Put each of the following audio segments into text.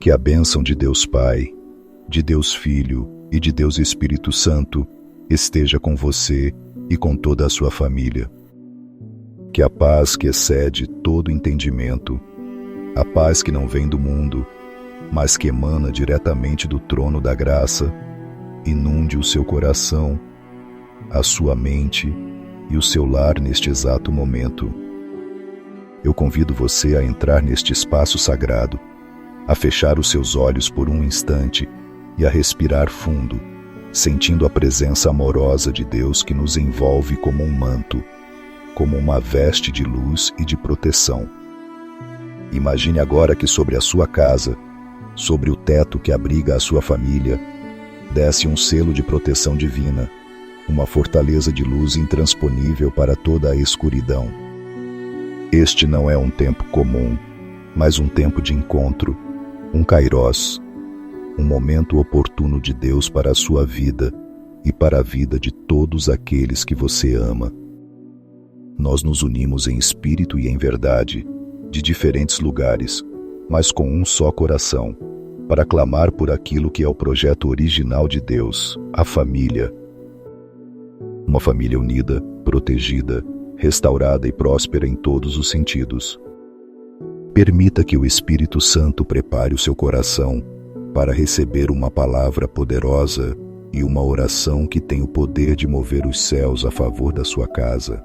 Que a bênção de Deus Pai, de Deus Filho e de Deus Espírito Santo esteja com você e com toda a sua família. Que a paz que excede todo entendimento, a paz que não vem do mundo, mas que emana diretamente do trono da graça, inunde o seu coração, a sua mente e o seu lar neste exato momento. Eu convido você a entrar neste espaço sagrado, a fechar os seus olhos por um instante e a respirar fundo, sentindo a presença amorosa de Deus que nos envolve como um manto, como uma veste de luz e de proteção. Imagine agora que sobre a sua casa, sobre o teto que abriga a sua família, desce um selo de proteção divina, uma fortaleza de luz intransponível para toda a escuridão. Este não é um tempo comum, mas um tempo de encontro, um kairós, um momento oportuno de Deus para a sua vida e para a vida de todos aqueles que você ama. Nós nos unimos em espírito e em verdade, de diferentes lugares, mas com um só coração, para clamar por aquilo que é o projeto original de Deus, a família. Uma família unida, protegida, restaurada e próspera em todos os sentidos. Permita que o Espírito Santo prepare o seu coração para receber uma palavra poderosa e uma oração que tem o poder de mover os céus a favor da sua casa.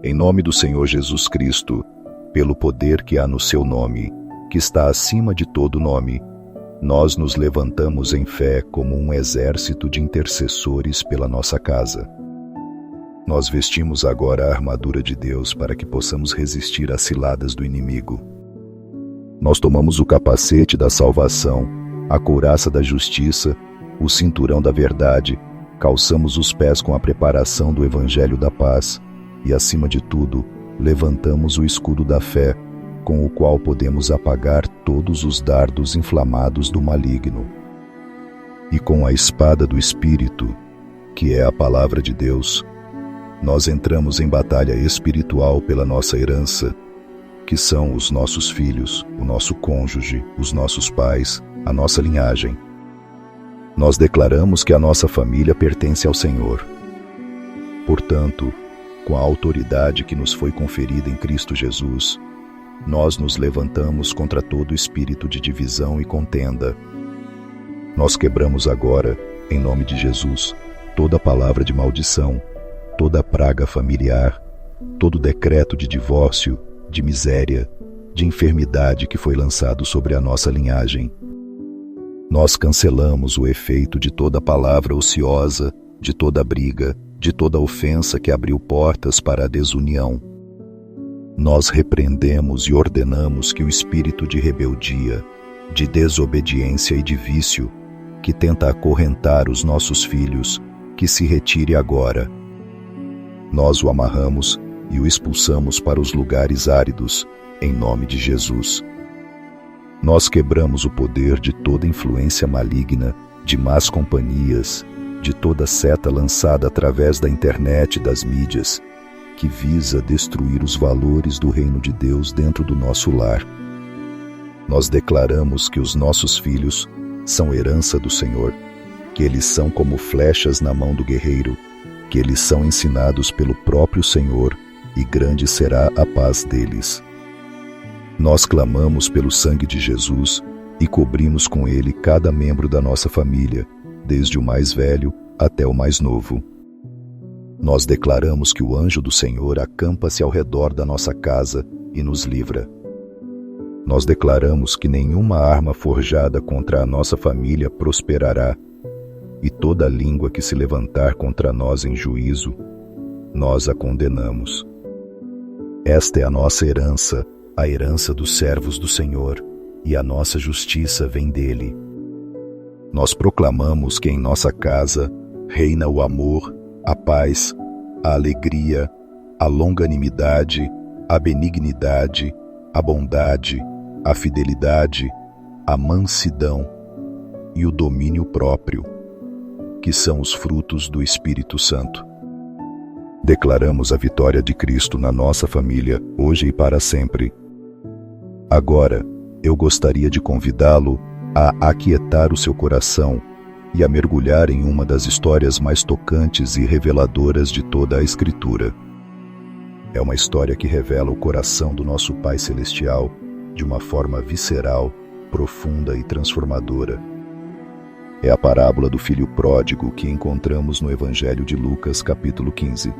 Em nome do Senhor Jesus Cristo, pelo poder que há no seu nome, que está acima de todo nome, nós nos levantamos em fé como um exército de intercessores pela nossa casa. Nós vestimos agora a armadura de Deus para que possamos resistir às ciladas do inimigo. Nós tomamos o capacete da salvação, a couraça da justiça, o cinturão da verdade, calçamos os pés com a preparação do Evangelho da paz e, acima de tudo, levantamos o escudo da fé, com o qual podemos apagar todos os dardos inflamados do maligno. E com a espada do Espírito, que é a palavra de Deus, nós entramos em batalha espiritual pela nossa herança, que são os nossos filhos, o nosso cônjuge, os nossos pais, a nossa linhagem. Nós declaramos que a nossa família pertence ao Senhor. Portanto, com a autoridade que nos foi conferida em Cristo Jesus, nós nos levantamos contra todo espírito de divisão e contenda. Nós quebramos agora, em nome de Jesus, toda palavra de maldição, toda praga familiar, todo decreto de divórcio, de miséria, de enfermidade que foi lançado sobre a nossa linhagem. Nós cancelamos o efeito de toda palavra ociosa, de toda briga, de toda ofensa que abriu portas para a desunião. Nós repreendemos e ordenamos que o espírito de rebeldia, de desobediência e de vício, que tenta acorrentar os nossos filhos, que se retire agora. Nós o amarramos e o expulsamos para os lugares áridos, em nome de Jesus. Nós quebramos o poder de toda influência maligna, de más companhias, de toda seta lançada através da internet e das mídias, que visa destruir os valores do reino de Deus dentro do nosso lar. Nós declaramos que os nossos filhos são herança do Senhor, que eles são como flechas na mão do guerreiro, que eles são ensinados pelo próprio Senhor, e grande será a paz deles. Nós clamamos pelo sangue de Jesus e cobrimos com ele cada membro da nossa família, desde o mais velho até o mais novo. Nós declaramos que o anjo do Senhor acampa-se ao redor da nossa casa e nos livra. Nós declaramos que nenhuma arma forjada contra a nossa família prosperará, e toda língua que se levantar contra nós em juízo, nós a condenamos. Esta é a nossa herança, a herança dos servos do Senhor, e a nossa justiça vem dele. Nós proclamamos que em nossa casa reina o amor, a paz, a alegria, a longanimidade, a benignidade, a bondade, a fidelidade, a mansidão e o domínio próprio, que são os frutos do Espírito Santo. Declaramos a vitória de Cristo na nossa família, hoje e para sempre. Agora, eu gostaria de convidá-lo a aquietar o seu coração e a mergulhar em uma das histórias mais tocantes e reveladoras de toda a Escritura. É uma história que revela o coração do nosso Pai Celestial de uma forma visceral, profunda e transformadora. É a parábola do filho pródigo que encontramos no Evangelho de Lucas, capítulo 15.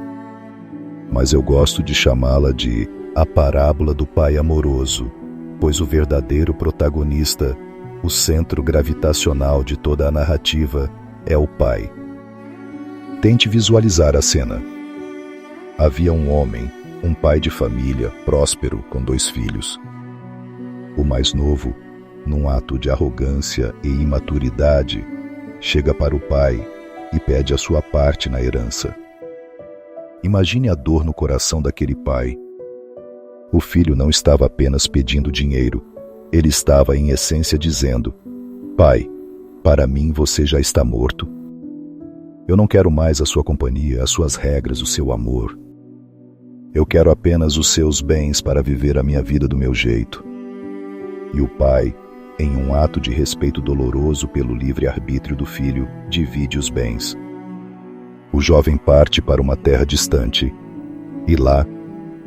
Mas eu gosto de chamá-la de a parábola do Pai amoroso, pois o verdadeiro protagonista, o centro gravitacional de toda a narrativa, é o Pai. Tente visualizar a cena. Havia um homem, um pai de família, próspero, com 2 filhos. O mais novo, num ato de arrogância e imaturidade, chega para o pai e pede a sua parte na herança. Imagine a dor no coração daquele pai. O filho não estava apenas pedindo dinheiro, ele estava em essência dizendo: Pai, para mim você já está morto. Eu não quero mais a sua companhia, as suas regras, o seu amor. Eu quero apenas os seus bens para viver a minha vida do meu jeito. E o pai, em um ato de respeito doloroso pelo livre-arbítrio do filho, divide os bens. O jovem parte para uma terra distante, e lá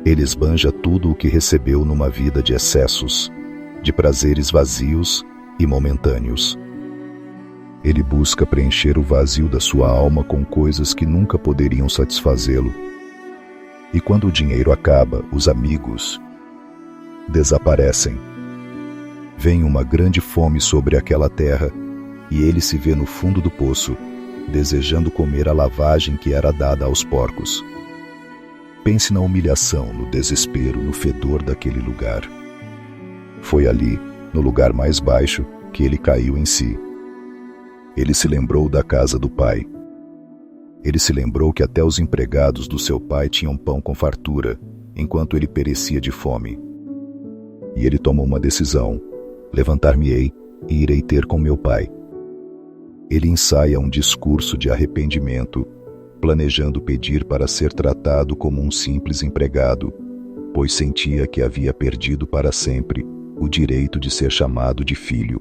ele esbanja tudo o que recebeu numa vida de excessos, de prazeres vazios e momentâneos. Ele busca preencher o vazio da sua alma com coisas que nunca poderiam satisfazê-lo. E quando o dinheiro acaba, os amigos desaparecem. Vem uma grande fome sobre aquela terra e ele se vê no fundo do poço, desejando comer a lavagem que era dada aos porcos. Pense na humilhação, no desespero, no fedor daquele lugar. Foi ali, no lugar mais baixo, que ele caiu em si. Ele se lembrou da casa do pai. Ele se lembrou que até os empregados do seu pai tinham pão com fartura, enquanto ele perecia de fome. E ele tomou uma decisão: levantar-me-ei e irei ter com meu pai. Ele ensaia um discurso de arrependimento, planejando pedir para ser tratado como um simples empregado, pois sentia que havia perdido para sempre o direito de ser chamado de filho.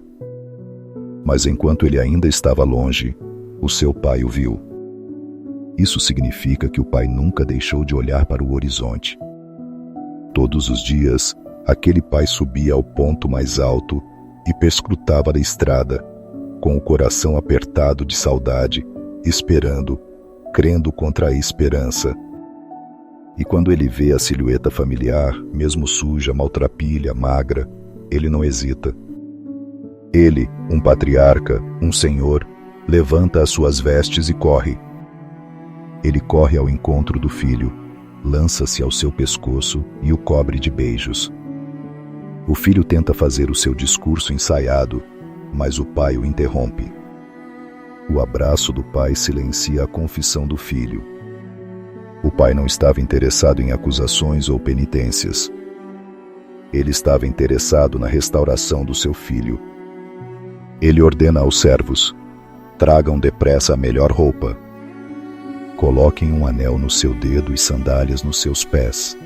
Mas enquanto ele ainda estava longe, o seu pai o viu. Isso significa que o pai nunca deixou de olhar para o horizonte. Todos os dias, aquele pai subia ao ponto mais alto e perscrutava a estrada, com o coração apertado de saudade, esperando, crendo contra a esperança. E quando ele vê a silhueta familiar, mesmo suja, maltrapilha, magra, ele não hesita. Ele, um patriarca, um senhor, levanta as suas vestes e corre. Ele corre ao encontro do filho, lança-se ao seu pescoço e o cobre de beijos. O filho tenta fazer o seu discurso ensaiado, mas o pai o interrompe. O abraço do pai silencia a confissão do filho. O pai não estava interessado em acusações ou penitências. Ele estava interessado na restauração do seu filho. Ele ordena aos servos: tragam depressa a melhor roupa. Coloquem um anel no seu dedo e sandálias nos seus pés.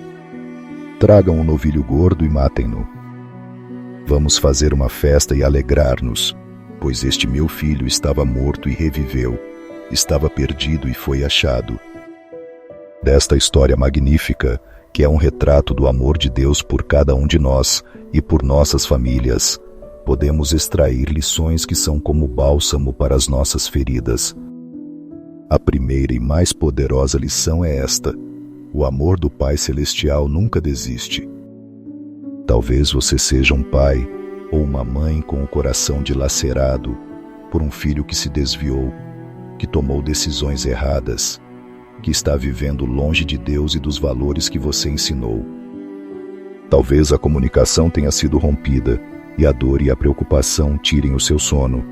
Tragam um novilho gordo e matem-no. Vamos fazer uma festa e alegrar-nos, pois este meu filho estava morto e reviveu, estava perdido e foi achado. Desta história magnífica, que é um retrato do amor de Deus por cada um de nós e por nossas famílias, podemos extrair lições que são como bálsamo para as nossas feridas. A primeira e mais poderosa lição é esta: o amor do Pai Celestial nunca desiste. Talvez você seja um pai ou uma mãe com o coração dilacerado por um filho que se desviou, que tomou decisões erradas, que está vivendo longe de Deus e dos valores que você ensinou. Talvez a comunicação tenha sido rompida e a dor e a preocupação tirem o seu sono.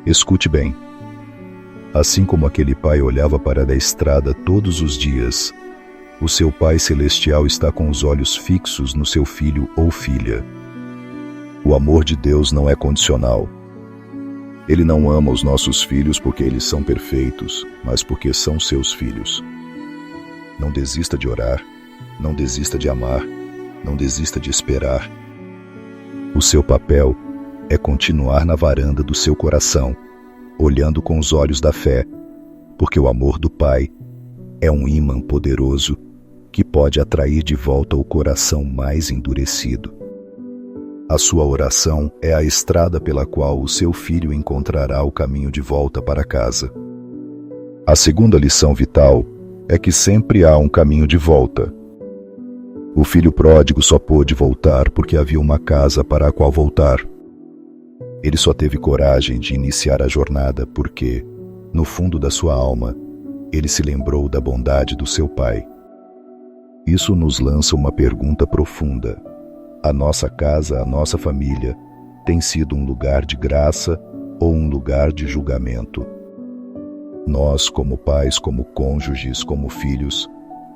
Escute bem. Assim como aquele pai olhava para a estrada todos os dias, o seu Pai Celestial está com os olhos fixos no seu filho ou filha. O amor de Deus não é condicional. Ele não ama os nossos filhos porque eles são perfeitos, mas porque são seus filhos. Não desista de orar, não desista de amar, não desista de esperar. O seu papel é continuar na varanda do seu coração, olhando com os olhos da fé, porque o amor do Pai é um ímã poderoso que pode atrair de volta o coração mais endurecido. A sua oração é a estrada pela qual o seu filho encontrará o caminho de volta para casa. A segunda lição vital é que sempre há um caminho de volta. O filho pródigo só pôde voltar porque havia uma casa para a qual voltar. Ele só teve coragem de iniciar a jornada porque, no fundo da sua alma, ele se lembrou da bondade do seu pai. Isso nos lança uma pergunta profunda. A nossa casa, a nossa família, tem sido um lugar de graça ou um lugar de julgamento? Nós, como pais, como cônjuges, como filhos,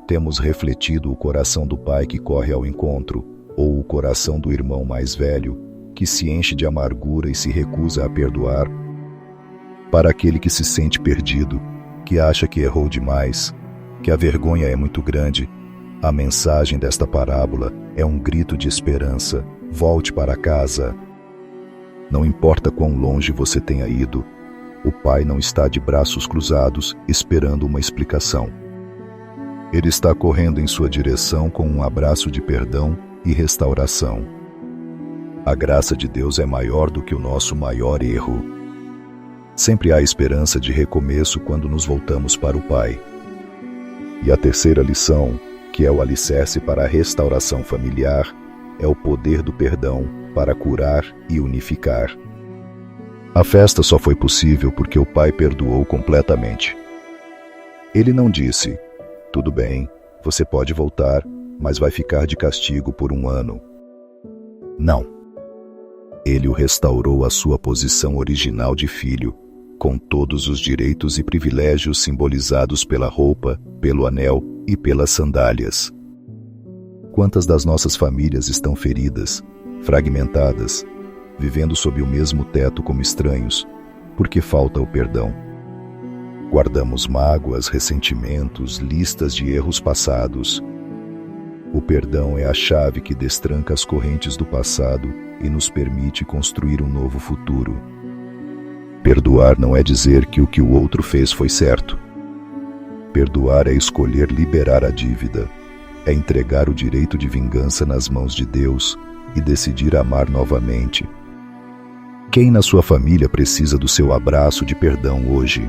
temos refletido o coração do pai que corre ao encontro, ou o coração do irmão mais velho, que se enche de amargura e se recusa a perdoar? Para aquele que se sente perdido, que acha que errou demais, que a vergonha é muito grande, a mensagem desta parábola é um grito de esperança. Volte para casa. Não importa quão longe você tenha ido, o Pai não está de braços cruzados esperando uma explicação. Ele está correndo em sua direção com um abraço de perdão e restauração. A graça de Deus é maior do que o nosso maior erro. Sempre há esperança de recomeço quando nos voltamos para o Pai. E a terceira lição, que é o alicerce para a restauração familiar, é o poder do perdão para curar e unificar. A festa só foi possível porque o Pai perdoou completamente. Ele não disse: tudo bem, você pode voltar, mas vai ficar de castigo por 1 ano. Não. Ele o restaurou à sua posição original de filho, com todos os direitos e privilégios simbolizados pela roupa, pelo anel e pelas sandálias. Quantas das nossas famílias estão feridas, fragmentadas, vivendo sob o mesmo teto como estranhos, porque falta o perdão? Guardamos mágoas, ressentimentos, listas de erros passados. O perdão é a chave que destranca as correntes do passado e nos permite construir um novo futuro. Perdoar não é dizer que o que o outro fez foi certo. Perdoar é escolher liberar a dívida, é entregar o direito de vingança nas mãos de Deus e decidir amar novamente. Quem na sua família precisa do seu abraço de perdão hoje?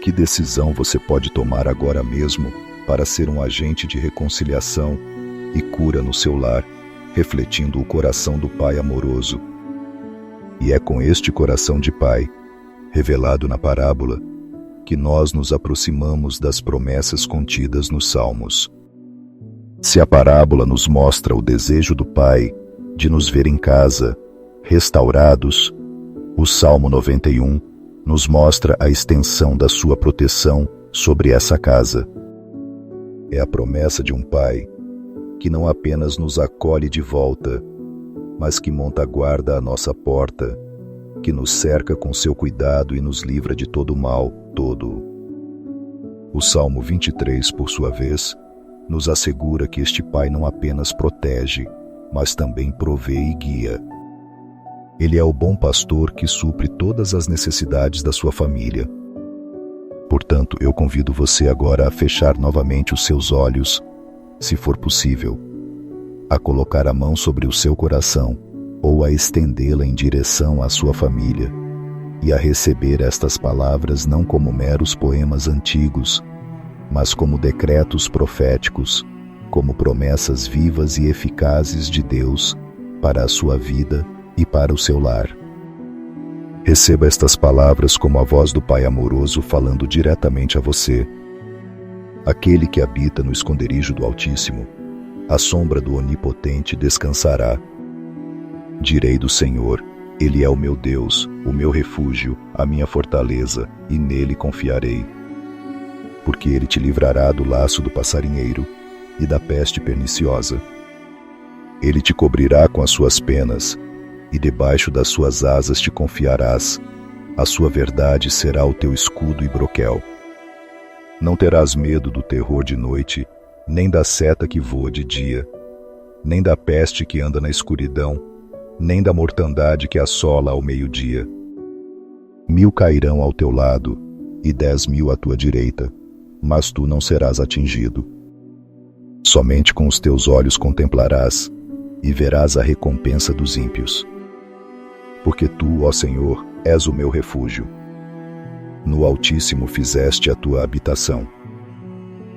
Que decisão você pode tomar agora mesmo para ser um agente de reconciliação e cura no seu lar, refletindo o coração do Pai amoroso? E é com este coração de Pai, revelado na parábola, que nós nos aproximamos das promessas contidas nos Salmos. Se a parábola nos mostra o desejo do Pai de nos ver em casa, restaurados, o Salmo 91 nos mostra a extensão da sua proteção sobre essa casa. É a promessa de um Pai que não apenas nos acolhe de volta, mas que monta guarda à nossa porta, que nos cerca com seu cuidado e nos livra de todo o mal, todo. O Salmo 23, por sua vez, nos assegura que este Pai não apenas protege, mas também provê e guia. Ele é o bom pastor que supre todas as necessidades da sua família. Portanto, eu convido você agora a fechar novamente os seus olhos, se for possível, a colocar a mão sobre o seu coração ou a estendê-la em direção à sua família e a receber estas palavras não como meros poemas antigos, mas como decretos proféticos, como promessas vivas e eficazes de Deus para a sua vida e para o seu lar. Receba estas palavras como a voz do Pai amoroso falando diretamente a você. Aquele que habita no esconderijo do Altíssimo, à sombra do Onipotente descansará. Direi do Senhor: Ele é o meu Deus, o meu refúgio, a minha fortaleza, e nele confiarei. Porque ele te livrará do laço do passarinheiro e da peste perniciosa. Ele te cobrirá com as suas penas, e debaixo das suas asas te confiarás. A sua verdade será o teu escudo e broquel. Não terás medo do terror de noite, nem da seta que voa de dia, nem da peste que anda na escuridão, nem da mortandade que assola ao meio-dia. 1000 cairão ao teu lado, e 10.000 à tua direita, mas tu não serás atingido. Somente com os teus olhos contemplarás, e verás a recompensa dos ímpios. Porque tu, ó Senhor, és o meu refúgio. No Altíssimo fizeste a tua habitação.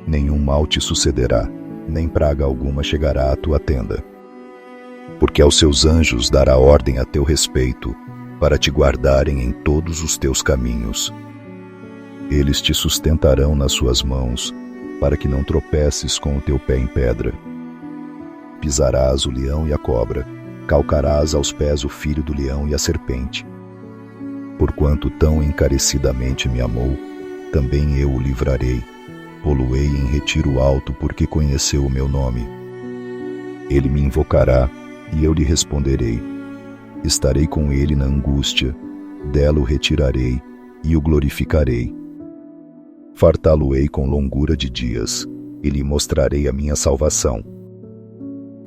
Nenhum mal te sucederá, nem praga alguma chegará à tua tenda. Porque aos seus anjos dará ordem a teu respeito, para te guardarem em todos os teus caminhos. Eles te sustentarão nas suas mãos, para que não tropeces com o teu pé em pedra. Pisarás o leão e a cobra, calcarás aos pés o filho do leão e a serpente. Porquanto tão encarecidamente me amou, também eu o livrarei, pô-lo-ei em retiro alto, porque conheceu o meu nome. Ele me invocará, e eu lhe responderei. Estarei com ele na angústia, dela o retirarei, e o glorificarei. Fartá-lo-ei com longura de dias, e lhe mostrarei a minha salvação.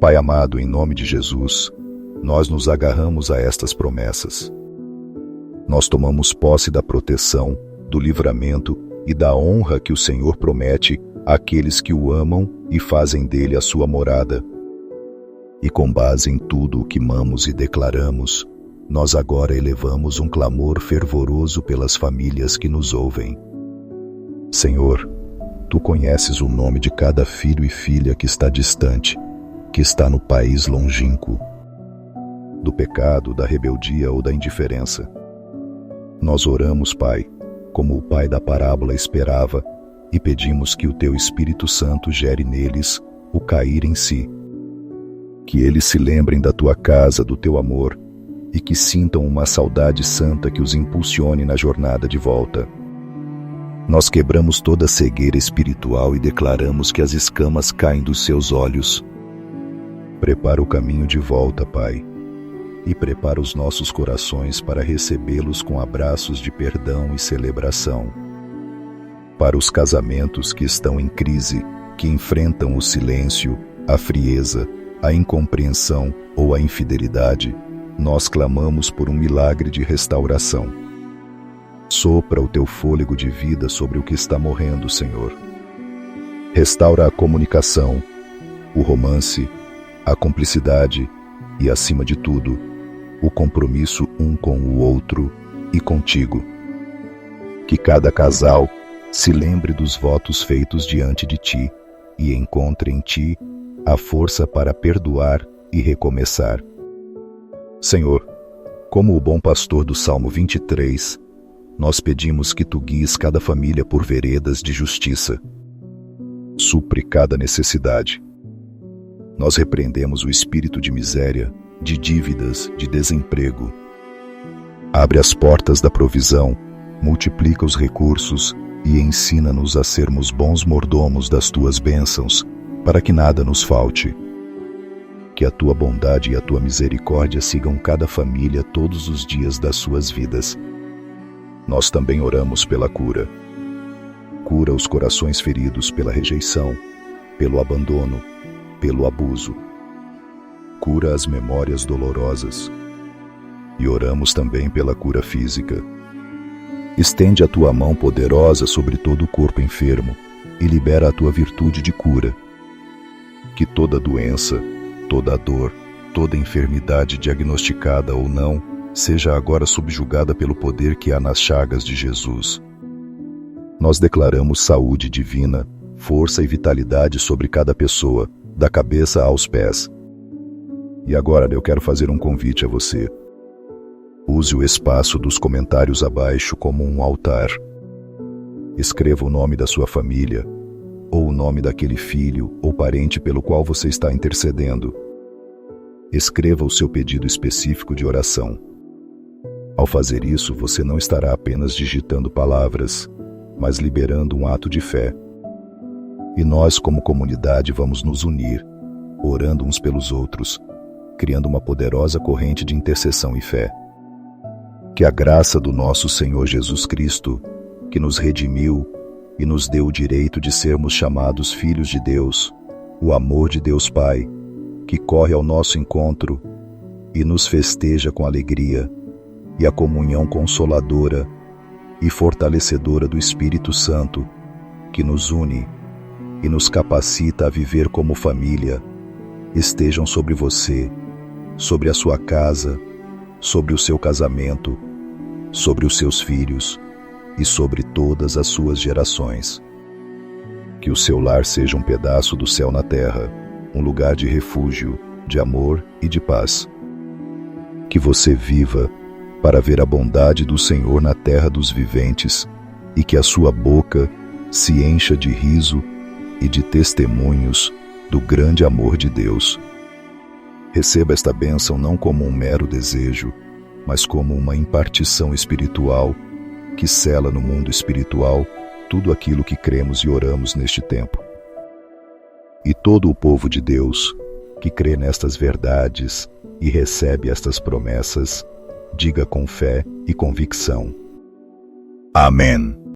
Pai amado, em nome de Jesus, nós nos agarramos a estas promessas. Nós tomamos posse da proteção, do livramento e da honra que o Senhor promete àqueles que o amam e fazem dele a sua morada. E com base em tudo o que mamos e declaramos, nós agora elevamos um clamor fervoroso pelas famílias que nos ouvem. Senhor, tu conheces o nome de cada filho e filha que está distante, que está no país longínquo, do pecado, da rebeldia ou da indiferença. Nós oramos, Pai, como o pai da parábola esperava, e pedimos que o teu Espírito Santo gere neles o cair em si. Que eles se lembrem da tua casa, do teu amor, e que sintam uma saudade santa que os impulsione na jornada de volta. Nós quebramos toda cegueira espiritual e declaramos que as escamas caem dos seus olhos. Prepara o caminho de volta, Pai, e prepara os nossos corações para recebê-los com abraços de perdão e celebração. Para os casamentos que estão em crise, que enfrentam o silêncio, a frieza, a incompreensão ou a infidelidade, nós clamamos por um milagre de restauração. Sopra o teu fôlego de vida sobre o que está morrendo, Senhor. Restaura a comunicação, o romance, a cumplicidade e, acima de tudo, o compromisso um com o outro e contigo. Que cada casal se lembre dos votos feitos diante de ti e encontre em ti a força para perdoar e recomeçar. Senhor, como o bom pastor do Salmo 23, nós pedimos que tu guies cada família por veredas de justiça. Supre cada necessidade. Nós repreendemos o espírito de miséria, de dívidas, de desemprego. Abre as portas da provisão, multiplica os recursos e ensina-nos a sermos bons mordomos das tuas bênçãos, para que nada nos falte. Que a tua bondade e a tua misericórdia sigam cada família todos os dias das suas vidas. Nós também oramos pela cura. Cura os corações feridos pela rejeição, pelo abandono, pelo abuso. Cura as memórias dolorosas. E oramos também pela cura física. Estende a tua mão poderosa sobre todo o corpo enfermo e libera a tua virtude de cura. Que toda doença, toda dor, toda enfermidade diagnosticada ou não, seja agora subjugada pelo poder que há nas chagas de Jesus. Nós declaramos saúde divina, força e vitalidade sobre cada pessoa, da cabeça aos pés. E agora eu quero fazer um convite a você. Use o espaço dos comentários abaixo como um altar. Escreva o nome da sua família, ou o nome daquele filho ou parente pelo qual você está intercedendo. Escreva o seu pedido específico de oração. Ao fazer isso, você não estará apenas digitando palavras, mas liberando um ato de fé. E nós, como comunidade, vamos nos unir, orando uns pelos outros, criando uma poderosa corrente de intercessão e fé. Que a graça do nosso Senhor Jesus Cristo, que nos redimiu e nos deu o direito de sermos chamados filhos de Deus, o amor de Deus Pai, que corre ao nosso encontro, e nos festeja com alegria, e a comunhão consoladora e fortalecedora do Espírito Santo, que nos une e nos capacita a viver como família, estejam sobre você, sobre a sua casa, sobre o seu casamento, sobre os seus filhos e sobre todas as suas gerações. Que o seu lar seja um pedaço do céu na terra, um lugar de refúgio, de amor e de paz. Que você viva para ver a bondade do Senhor na terra dos viventes e que a sua boca se encha de riso e de testemunhos do grande amor de Deus. Receba esta bênção não como um mero desejo, mas como uma impartição espiritual que sela no mundo espiritual tudo aquilo que cremos e oramos neste tempo. E todo o povo de Deus, que crê nestas verdades e recebe estas promessas, diga com fé e convicção: Amém.